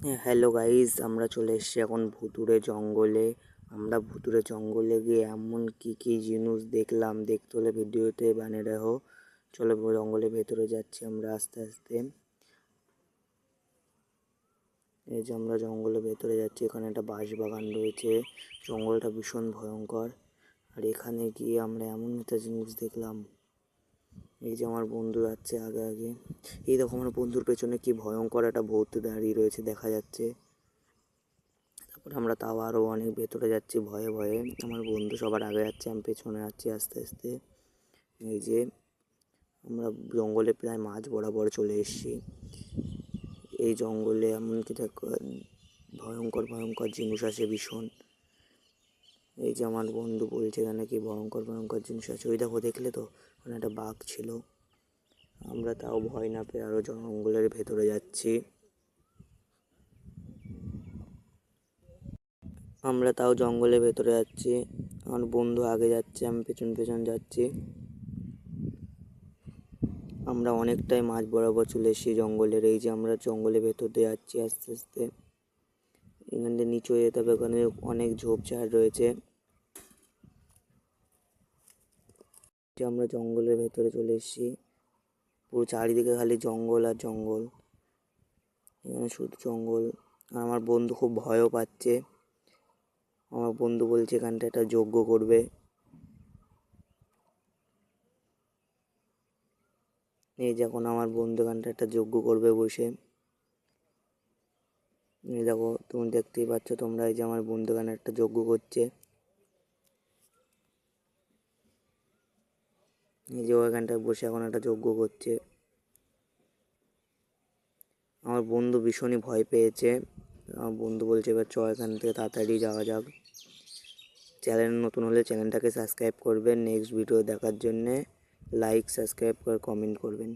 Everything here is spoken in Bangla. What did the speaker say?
হ্যালো গাইস, আমরা চলে এসেছি এখন ভুতুড়ে জঙ্গলে। আমরা ভুতুড়ে জঙ্গলে গিয়ে এমন কি জিনিস দেখলাম, দেখতে হলে ভিডিওতে বানিয়ে রাখো। চলো জঙ্গলের ভেতরে যাচ্ছি আমরা আস্তে আস্তে। এই যে আমরা জঙ্গলের ভেতরে যাচ্ছি, এখানে একটা বাঁশবাগান রয়েছে। জঙ্গলটা ভীষণ ভয়ঙ্কর। আর এখানে গিয়ে আমরা এমন একটা জিনিস দেখলাম। এই যে আমার বন্ধু যাচ্ছে আগে আগে। এই দেখো আমার বন্ধুর পেছনে কি ভয়ঙ্কর একটা ভূত দাঁড়িয়ে রয়েছে, দেখা যাচ্ছে। তারপর আমরা তাও আরও অনেক ভেতরে যাচ্ছি ভয়ে ভয়ে। আমার বন্ধু সবার আগে যাচ্ছে, আমি পেছনে যাচ্ছি আস্তে আস্তে। এই যে আমরা জঙ্গলে প্রায় মাঝ বরাবর চলে এসেছি। এই জঙ্গলে এমন কি ভয়ঙ্কর ভয়ঙ্কর জিনিস আছে ভীষণ। এই যে আমার বন্ধু বলছে এখানে কি ভয়ঙ্কর ভয়ঙ্কর জিনিস আছে। ওই দেখো, দেখলে তো ওখানে একটা বাঘ ছিল। আমরা তাও ভয় না পেয়ে আরও জঙ্গলের ভেতরে যাচ্ছি। আমরা তাও জঙ্গলের ভেতরে যাচ্ছি। আমার বন্ধু আগে যাচ্ছে, আমি পেছন পেছন যাচ্ছি। আমরা অনেকটাই মাঝ বরাবর চলে এসেছি জঙ্গলের। এই যে আমরা জঙ্গলের ভেতর দিয়ে যাচ্ছি আস্তে আস্তে। এখান থেকে নিচু হয়ে যেতে হবে, ওখানে অনেক ঝোপঝাড় রয়েছে। যে আমরা জঙ্গলের ভেতরে চলে এসেছি, পুরো চারিদিকে খালি জঙ্গল আর জঙ্গল। এখানে শুধু জঙ্গল। আর আমার বন্ধু খুব ভয়ও পাচ্ছে। আমার বন্ধু বলছে এখানটা একটা যজ্ঞ করবে। এই যখন আমার বন্ধু এখানটা একটা যজ্ঞ করবে বসে। এই দেখো, তুমি দেখতেই পাচ্ছ তোমরা, এই যে আমার বন্ধু এখানে একটা যজ্ঞ করছে। এই যে ওখানটায় বসে এখন একটা যজ্ঞ করছে। আমার বন্ধু ভীষণই ভয় পেয়েছে। আমার বন্ধু বলছে এবার চ এখান থেকে তাড়াতাড়ি যাওয়া যাক। চ্যানেল নতুন হলে চ্যানেলটাকে সাবস্ক্রাইব করবেন, নেক্সট ভিডিও দেখার জন্যে লাইক সাবস্ক্রাইব করে কমেন্ট করবেন।